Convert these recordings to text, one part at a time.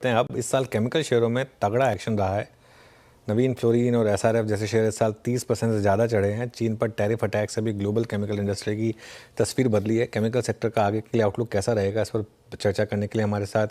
देखते हैं अब इस साल केमिकल शेयरों में तगड़ा एक्शन रहा है। नवीन फ्लोरीन और एसआरएफ जैसे शेयर इस साल 30% से ज़्यादा चढ़े हैं। चीन पर टैरिफ अटैक से भी ग्लोबल केमिकल इंडस्ट्री की तस्वीर बदली है। केमिकल सेक्टर का आगे के लिए आउटलुक कैसा रहेगा, इस पर चर्चा करने के लिए हमारे साथ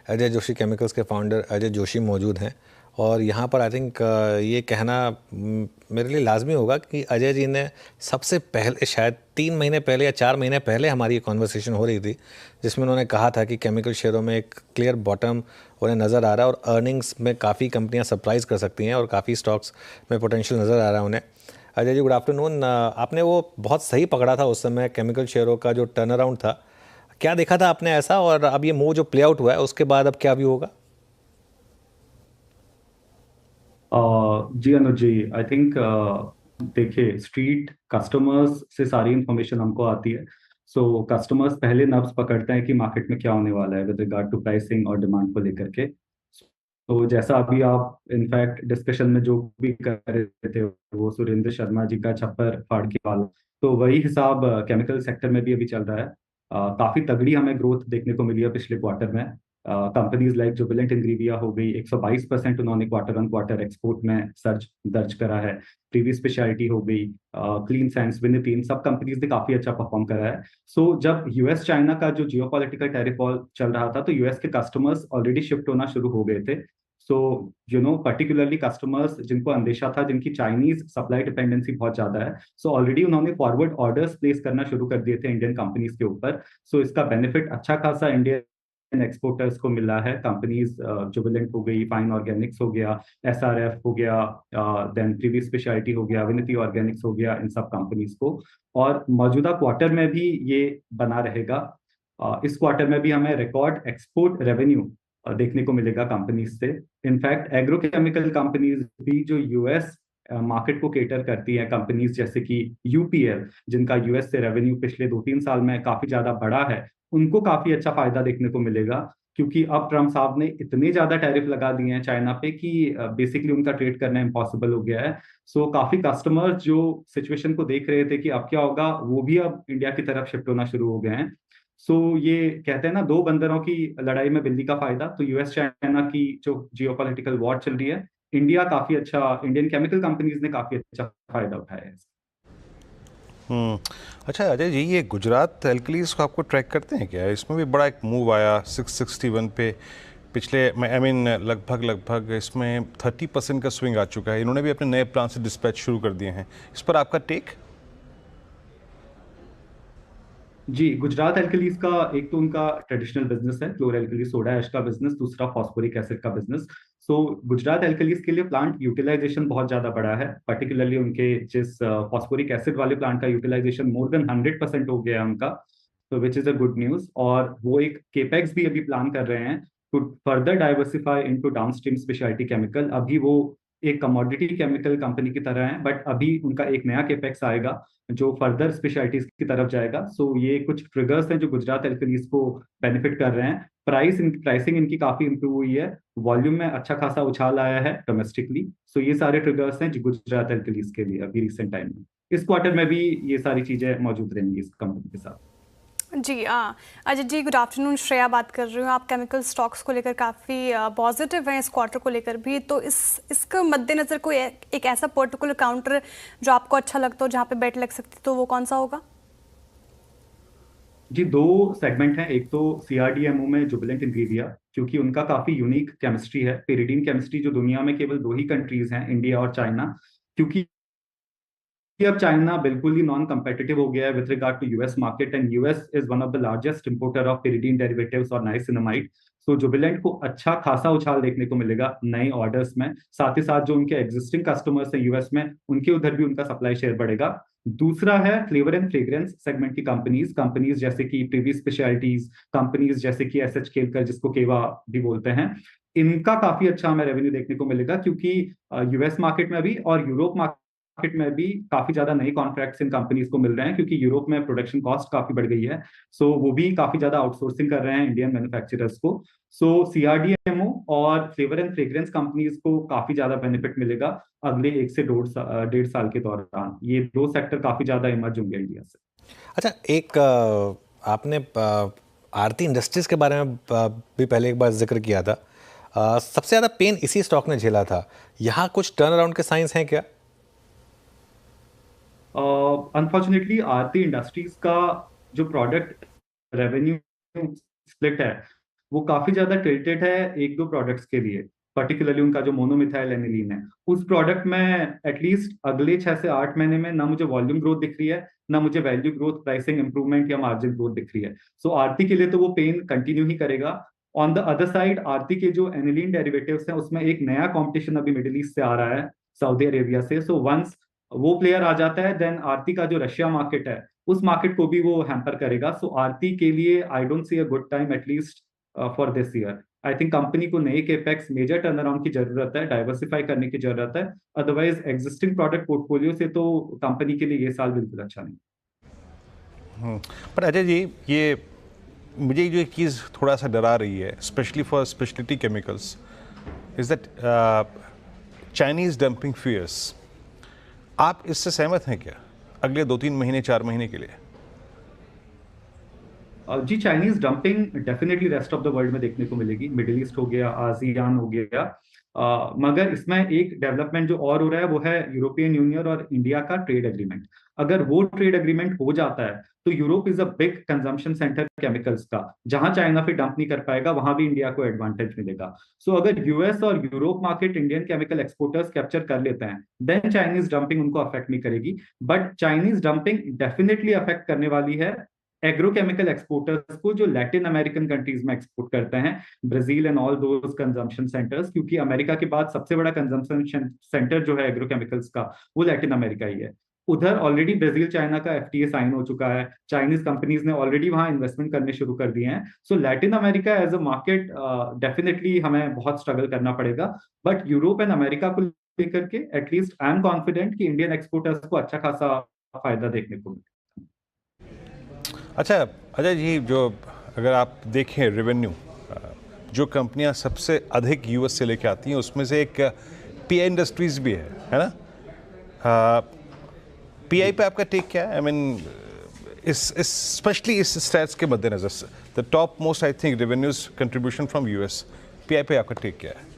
अजय जोशी केमिकल्स के फाउंडर अजय जोशी मौजूद हैं। और यहाँ पर आई थिंक ये कहना मेरे लिए लाजमी होगा कि अजय जी ने सबसे पहले शायद 3 महीने पहले या 4 महीने पहले हमारी ये कॉन्वर्सेशन हो रही थी जिसमें उन्होंने कहा था कि केमिकल शेयरों में एक क्लियर बॉटम उन्हें नज़र आ रहा है और अर्निंग्स में काफ़ी कंपनियां सरप्राइज़ कर सकती हैं और काफ़ी स्टॉक्स में पोटेंशियल नज़र आ रहा है उन्हें। Ajay ji good afternoon. आपने वो बहुत सही पकड़ा था उस समय केमिकल शेयरों का जो टर्न अराउंड था, क्या देखा था आपने ऐसा, और अब ये मूव जो प्ले आउट हुआ है उसके बाद अब क्या व्यू होगा? जी अनुज जी, आई थिंक देखिए, स्ट्रीट कस्टमर्स से सारी इंफॉर्मेशन हमको आती है। सो कस्टमर्स पहले नब्ज पकड़ते हैं कि मार्केट में क्या होने वाला है विद रिगार्ड टू प्राइसिंग और डिमांड को लेकर के। तो जैसा अभी आप इनफैक्ट डिस्कशन में जो भी कर रहे थे, वो सुरेंद्र शर्मा जी का छप्पर फाड़ के वाला, तो वही हिसाब केमिकल सेक्टर में भी अभी चल रहा है। काफी तगड़ी हमें ग्रोथ देखने को मिली है पिछले क्वार्टर में। कंपनीज लाइक जुबिलेंट इंग्रेविया हो गई, 122% उन्होंने क्वार्टर ऑन क्वार्टर एक्सपोर्ट में सर्ज दर्ज करा है। प्रीवी स्पेशलिटी हो गई, क्लीन साइंस, विनिति, इन सब कंपनीज ने काफी अच्छा परफॉर्म करा है। सो जब यूएस चाइना का जो जियोपॉलिटिकल टेरिफ वॉर चल रहा था, तो यूएस के कस्टमर्स ऑलरेडी शिफ्ट होना शुरू हो गए थे। सो पर्टिकुलरली कस्टमर्स जिनको अंदेशा था, जिनकी चाइनीज सप्लाई डिपेंडेंसी बहुत ज्यादा है, सो ऑलरेडी उन्होंने फॉरवर्ड ऑर्डर्स प्लेस करना शुरू कर दिए थे इंडियन कंपनीज के ऊपर। सो इसका बेनिफिट अच्छा खासा इंडियन एक्सपोर्टर्स को मिला है। कंपनीज जुबिलेंट हो गई, फाइन ऑर्गेनिक्स हो गया, एसआरएफ हो गया, देन प्रीवी स्पेशलिटी हो गया, विनिति ऑर्गेनिक्स हो गया, इन सब कंपनीज को। और मौजूदा क्वार्टर में भी ये बना रहेगा। इस क्वार्टर में भी हमें रिकॉर्ड एक्सपोर्ट रेवेन्यू देखने को मिलेगा कंपनीज से। इनफैक्ट एग्रोकेमिकल कंपनीज भी जो यूएस मार्केट को केटर करती हैं, कंपनीज जैसे कि यूपीएल, जिनका यूएस से रेवेन्यू पिछले 2-3 साल में काफी ज्यादा बढ़ा है, उनको काफी अच्छा फायदा देखने को मिलेगा। क्योंकि अब ट्रम्प साहब ने इतने ज्यादा टैरिफ लगा दिए हैं चाइना पे कि बेसिकली उनका ट्रेड करना इम्पॉसिबल हो गया है। सो काफी कस्टमर्स जो सिचुएशन को देख रहे थे कि अब क्या होगा, वो भी अब इंडिया की तरफ शिफ्ट होना शुरू हो गए हैं। सो ये कहते हैं ना, दो बंदरों की लड़ाई में बिल्ली का फायदा। तो यूएस चाइना की जो जियोपॉलिटिकल वॉर चल रही है, इंडियन केमिकल कंपनीज ने काफी अच्छा फायदा उठाया है। हम्म। अच्छा अजय जी, ये गुजरात एल्कलीज को आपको ट्रैक करते हैं क्या? इसमें भी बड़ा एक मूव आया 661 पे पिछले, आई मीन लगभग इसमें 30% का स्विंग आ चुका है। इन्होंने भी अपने नए प्लान से डिस्पैच शुरू कर दिए हैं। इस पर आपका टेक? जी, गुजरात एल्कलीज का एक तो उनका ट्रेडिशनल बिजनेस है, क्लोर एल्कली सोडा ऐश का बिजनेस, दूसरा फॉस्फोरिक एसिड का बिजनेस। सो गुजरात एल्कलीज के लिए प्लांट यूटिलाइजेशन बहुत ज्यादा बड़ा है। पर्टिकुलरली उनके जिस फॉस्फोरिक एसिड वाले प्लांट का यूटिलाइजेशन मोर देन 100% हो गया है उनका, तो which is a good news. और वो एक केपेक्स भी अभी प्लान कर रहे हैं to further diversify into downstream speciality chemical. अभी वो एक कमोडिटी केमिकल कंपनी की तरह है, बट अभी उनका एक नया केपेक्स आएगा जो फर्दर स्पेशलिटीज की तरफ जाएगा। सो ये कुछ ट्रिगर्स हैं जो गुजरात एल्कलीज को बेनिफिट कर रहे हैं। प्राइसिंग इनकी काफी इंप्रूव हुई है, वॉल्यूम में अच्छा खासा उछाल आया है डोमेस्टिकली। सो ये सारे ट्रिगर्स हैं जो गुजरात एल्कलीज के लिए अभी रिसेंट टाइम में। इस क्वार्टर में भी ये सारी चीजें मौजूद रहेंगी इस कंपनी के साथ। जी अजय जी गुड आफ्टरनून। श्रेया बात कर रही हूँ। आप केमिकल स्टॉक्स को लेकर काफ़ी पॉजिटिव हैं इस क्वार्टर को लेकर भी, तो इसका मद्देनज़र कोई एक ऐसा पर्टिकुलर काउंटर जो आपको अच्छा लगता हो जहाँ पे बेट लग सकती, तो वो कौन सा होगा? जी, दो सेगमेंट हैं। एक तो सीआरडीएमओ में जुबिलेंट इंग्रेविया, क्योंकि उनका काफी यूनिक केमिस्ट्री है, पेरिडीन केमिस्ट्री, जो दुनिया में केवल दो ही कंट्रीज हैं, इंडिया और चाइना। क्योंकि कि अब चाइना बिल्कुल ही नॉन कम्पिटिटिव हो गया है with regard to US market, and US is one of the largest importer of pyridine derivatives और नाइसिनामाइड। सो जुबिलेंट को अच्छा खासा उछाल देखने को मिलेगा नए ऑर्डर्स में। साथ ही साथ जो उनके एग्जिस्टिंग कस्टमर्स हैं यूएस में, उनके उधर भी उनका सप्लाई शेयर बढ़ेगा। दूसरा है फ्लेवर एंड फ्रेग्रेंस सेगमेंट की कंपनीज कंपनीज जैसे कि प्रीवी स्पेशलिटीज, कंपनीज जैसे कि एसएच केलकर, जिसको केवा भी बोलते हैं। इनका काफी अच्छा हमें रेवेन्यू देखने को मिलेगा, क्योंकि यूएस मार्केट में भी और यूरोप मार्केट में भी काफी ज्यादा नए कॉन्ट्रैक्ट्स इन कंपनीज को मिल रहे हैं, क्योंकि यूरोप में प्रोडक्शन कॉस्ट काफी बढ़ गई है। सो वो भी काफी ज्यादा आउटसोर्सिंग कर रहे हैं इंडियन मैन्युफैक्चरर्स को। सो सीआरडीएमओ और फ्लेवर एंड फ्रेग्रेंस कंपनीज को काफी ज्यादा बेनिफिट मिलेगा अगले 1 से 1.5 साल के दौरान। ये दो सेक्टर काफी ज्यादा इमर्ज होंगे इंडिया से। अच्छा, एक आपने आरती इंडस्ट्रीज के बारे में भी पहले एक बार जिक्र किया था। सबसे ज़्यादा पेन इसी स्टॉक ने झेला था, यहाँ कुछ टर्न अराउंड के साइंस हैं क्या? अनफॉर्चुनेटली आरती इंडस्ट्रीज का जो प्रोडक्ट रेवेन्यू स्प्लिट है वो काफी ज्यादा टिल्टेड है एक दो प्रोडक्ट्स के लिए, पर्टिकुलरली उनका जो मोनोमिथाइल एनिलीन है उस प्रोडक्ट में एटलीस्ट अगले 6 से 8 महीने में ना मुझे वॉल्यूम ग्रोथ दिख रही है ना मुझे वैल्यू ग्रोथ, प्राइसिंग इंप्रूवमेंट या मार्जिन ग्रोथ दिख रही है। सो आरती के लिए तो वो पेन कंटिन्यू ही करेगा। ऑन द अदर साइड आरती के जो एनिलीन डेरिवेटिव्स हैं उसमें एक नया कॉम्पिटिशन अभी मिडिल ईस्ट से आ रहा है, सऊदी अरेबिया से। सो वंस वो प्लेयर आ जाता है देन आरती का जो रशिया मार्केट है उस मार्केट को भी वो हैम्पर करेगा। सो आरती के लिए I don't see a good time at least for this year. I think company को नए केपेक्स मेजर टर्न अराउंड की जरूरत है, डाइवर्सिफाई करने की जरूरत है। अदरवाइज एग्जिस्टिंग प्रोडक्ट पोर्टफोलियो से तो कंपनी के लिए ये साल बिल्कुल अच्छा नहीं। पर अजय जी, ये मुझे जो एक चीज़ थोड़ा सा डरा रही है specially for speciality chemicals is that Chinese dumping fears. आप इससे सहमत हैं क्या अगले 2-3 महीने 4 महीने के लिए? जी, Chinese dumping definitely rest of the world में देखने को मिलेगी, मिडिल ईस्ट हो गया, आसियान हो गया। मगर इसमें एक डेवलपमेंट जो और हो रहा है वो है यूरोपियन यूनियन और इंडिया का ट्रेड एग्रीमेंट। अगर वो ट्रेड एग्रीमेंट हो जाता है तो Europe is a big consumption centre chemicals का, जहां चाइना फिर डंप नहीं कर पाएगा वहां भी इंडिया को एडवांटेज मिलेगा। सो अगर यूएस और Europe market Indian chemical exporters capture कर लेते हैं देन चाइनीज डंपिंग उनको अफेक्ट नहीं करेगी। But Chinese dumping definitely affect करने वाली है एग्रोकेमिकल एक्सपोर्टर्स को जो लैटिन अमेरिकन कंट्रीज में एक्सपोर्ट करते हैं, Brazil and all those consumption centres, क्योंकि अमेरिका के बाद सबसे बड़ा कंजम्पशन सेंटर जो है एग्रोकेमिकल्स का वो लैटिन अमेरिका ही है। उधर ऑलरेडी ब्राजील चाइना का एफटीए साइन हो चुका है, चाइनीज कंपनीज ने ऑलरेडी वहां इन्वेस्टमेंट करने शुरू कर दिए हैं। So Latin America as a market definitely हमें बहुत स्ट्रगल करना पड़ेगा। बट यूरोप एंड अमेरिका को लेकर के एटलीस्ट आई एम कॉन्फिडेंट कि इंडियन एक्सपोर्टर्स को अच्छा खासा फायदा देखने को मिलेगा। अच्छा अजय जी, जो अगर आप देखें रेवेन्यू, जो कंपनियां सबसे अधिक यूएस से लेके आती हैं उसमें से एक पीआई इंडस्ट्रीज भी है ना? पीआई पे आपका टेक क्या है? आई मीन स्पेशली इस स्टैट्स के मद्देनजर से the top most I think revenues contribution from US, pi पे आपका टेक क्या है?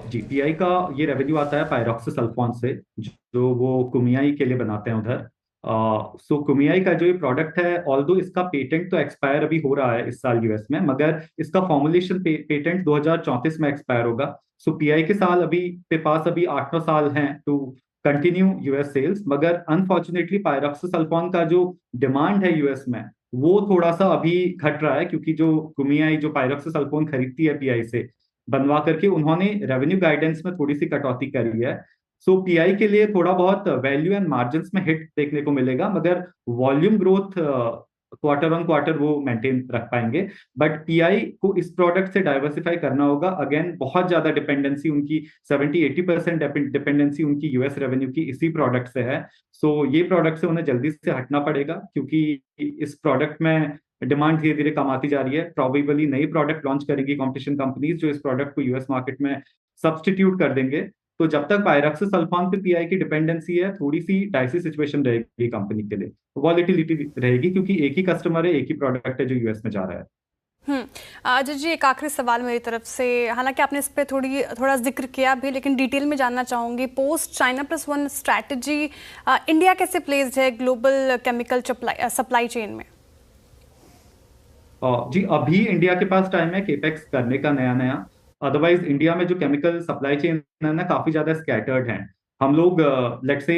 जी, पीआई का ये रेवेन्यू आता है पायरोक्सिसल्फोन से जो वो कुमियाई के लिए बनाते हैं उधर। सो कुमियाई का जो ये प्रोडक्ट है, ऑल्दो इसका पेटेंट तो एक्सपायर अभी हो रहा है इस साल यूएस में, मगर इसका फॉर्मुलेशन पेटेंट 2034 में एक्सपायर होगा। सो पीआई के साल अभी पे पास अभी 8-9 साल हैं टू कंटिन्यू यूएस सेल्स। मगर अनफॉर्चुनेटली पायरोक्सिसल्फोन का जो डिमांड है यूएस में वो थोड़ा सा अभी घट रहा है, क्योंकि जो कुमियाई जो पायरोक्सिसल्फोन खरीदती है पीआई से बनवा करके उन्होंने रेवेन्यू गाइडेंस में थोड़ी सी कटौती करी है। सो पीआई के लिए थोड़ा बहुत वैल्यू एंड मार्जिन्स में हिट देखने को मिलेगा, मगर volume growth quarter on quarter वो मेंटेन रख पाएंगे। बट पीआई को इस प्रोडक्ट से डाइवर्सिफाई करना होगा। अगेन बहुत ज्यादा डिपेंडेंसी उनकी 70-80% डिपेंडेंसी उनकी यूएस रेवेन्यू की इसी प्रोडक्ट से है। सो ये प्रोडक्ट से उन्हें जल्दी से हटना पड़ेगा, क्योंकि इस प्रोडक्ट में डिमांड धीरे धीरे कम आती जा रही है। प्रोबेबली नई प्रोडक्ट लॉन्च करेंगी कंपटीशन कंपनीज जो इस प्रोडक्ट को यूएस मार्केट में सब्सटीट्यूट कर देंगे। तो जब तक पायरोक्सिसल्फोन पे पीआई की डिपेंडेंसी है, थोड़ी सी डाइसी सिचुएशन रहेगी कंपनी के लिए, वॉलेटिलिटी रहेगी, क्योंकि एक ही कस्टमर है, एक ही प्रोडक्ट है जो यूएस में जा रहा है। अजय जी, एक आखिरी सवाल मेरी तरफ से, हालांकि आपने इस पे थोड़ा जिक्र किया भी, लेकिन डिटेल में जानना चाहूंगी। पोस्ट China+1 स्ट्रैटेजी इंडिया कैसे प्लेस्ड है ग्लोबल केमिकल सप्लाई चेन में? जी, अभी इंडिया के पास टाइम है केपेक्स करने का नया नया। अदरवाइज इंडिया में जो केमिकल सप्लाई चेन है ना काफी ज्यादा स्कैटर्ड है। हम लोग लेट से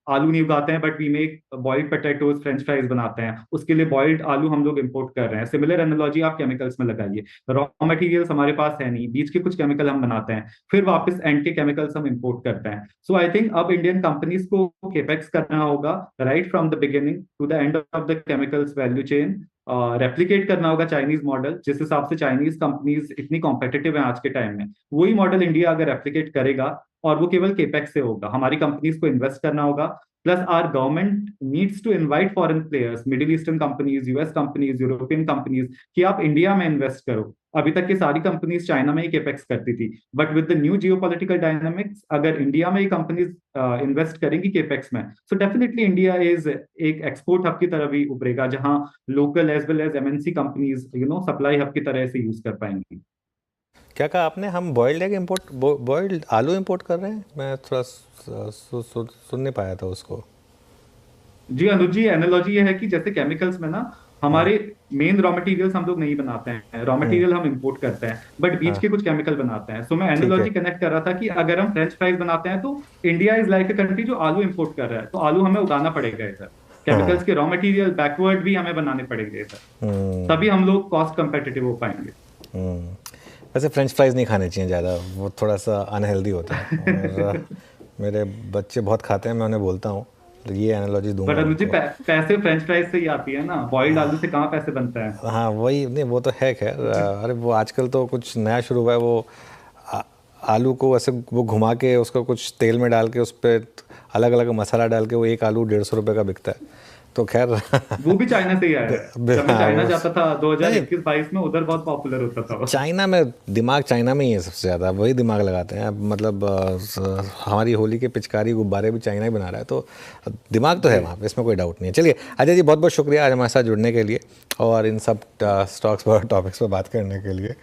आलू नहीं उगाते हैं, but we make boiled potatoes, French fries बनाते हैं, उसके लिए बॉइल्ड आलू हम लोग इंपोर्ट कर रहे हैं। सिमिलर एनालॉजी आप केमिकल्स में लगाइए, रॉ मटेरियल्स हमारे पास है नहीं, बीच के कुछ केमिकल हम बनाते हैं, फिर वापस एंड के केमिकल्स हम इंपोर्ट करते हैं। सो आई थिंक अब इंडियन कंपनीज को केपेक्स करना होगा right from the beginning to the end of the chemicals value chain. Replicate करना होगा चाइनीज मॉडल, जिस हिसाब से चाइनीज कंपनीज इतनी कॉम्पिटिटिव है आज के टाइम में, वही मॉडल इंडिया अगर रेप्लिकेट करेगा, और वो केवल केपेक्स से होगा। हमारी कंपनीज को इन्वेस्ट करना होगा, Plus, our government needs to invite foreign players, Middle Eastern companies, US companies, European companies, कि आप इंडिया में इन्वेस्ट करो। अभी तक की सारी कंपनीज चाइना में ही केपेक्स करती थी, but with the new geopolitical dynamics अगर इंडिया में ही कंपनीज इन्वेस्ट करेंगी केपेक्स में, सो डेफिनेटली इंडिया इज एक एक्सपोर्ट हब की तरह भी उभरेगा, जहां local as well as MNC companies supply hub की तरह से यूज कर पाएंगी। क्या कहा आपने? हम बॉइल्ड एग इम्पोर्ट, बॉइल्ड आलू इम्पोर्ट कर रहे हैं? मैं थोड़ा सुन नहीं पाया था उसको। जी अनुज जी, एनालॉजी ये है कि जैसे केमिकल्स में ना हमारे मेन रॉ मटेरियल्स हम लोग नहीं बनाते हैं, रॉ मटेरियल हम इंपोर्ट करते हैं, बट बीच के कुछ केमिकल बनाते हैं। सो मैं ठीक है। एनालॉजी कनेक्ट कर रहा था कि अगर हम फ्रेंच फ्राइज बनाते हैं तो India is like a country जो आलू इंपोर्ट कर रहा है, तो आलू हमें उगाना पड़ेगा इधर, केमिकल्स के रॉ मटेरियल बैकवर्ड भी हमें बनाने पड़ेंगे इधर, तभी हम लोग कॉस्ट कंपेटिटिव हो पाएंगे। वैसे फ्रेंच फ्राइज नहीं खाने चाहिए ज़्यादा, वो थोड़ा सा अनहेल्दी होता है और मेरे बच्चे बहुत खाते हैं, मैं उन्हें बोलता हूँ, तो ये एनालॉजी दूंगा बट अनुज जी, उनको। पैसे फ्रेंच फ्राइज से ही आती है ना, बॉइल्ड आलू से कहाँ पैसे बनता है। हाँ वही, नहीं वो तो है खैर। अरे वो आजकल तो कुछ नया शुरू हुआ है, वो आ- आलू को ऐसे वो घुमा के उसको कुछ तेल में डाल के उस पर अलग अलग मसाला डाल के वो एक आलू 150 रुपये का बिकता है, तो खैर वो भी चाइना से ही आया है। जब मैं हाँ, चाइना वो- जाता था 2021-22 में, उधर बहुत पॉपुलर होता था वो। चाइना में दिमाग, चाइना में ही है सबसे ज़्यादा, वही दिमाग लगाते हैं। अब मतलब हमारी होली के पिचकारी गुब्बारे भी चाइना ही बना रहा है, तो दिमाग तो है वहाँ पे, इसमें कोई डाउट नहीं है। चलिए अजय जी, बहुत बहुत शुक्रिया आज हमारे साथ जुड़ने के लिए और इन सब स्टॉक्स पर टॉपिक्स पर बात करने के लिए।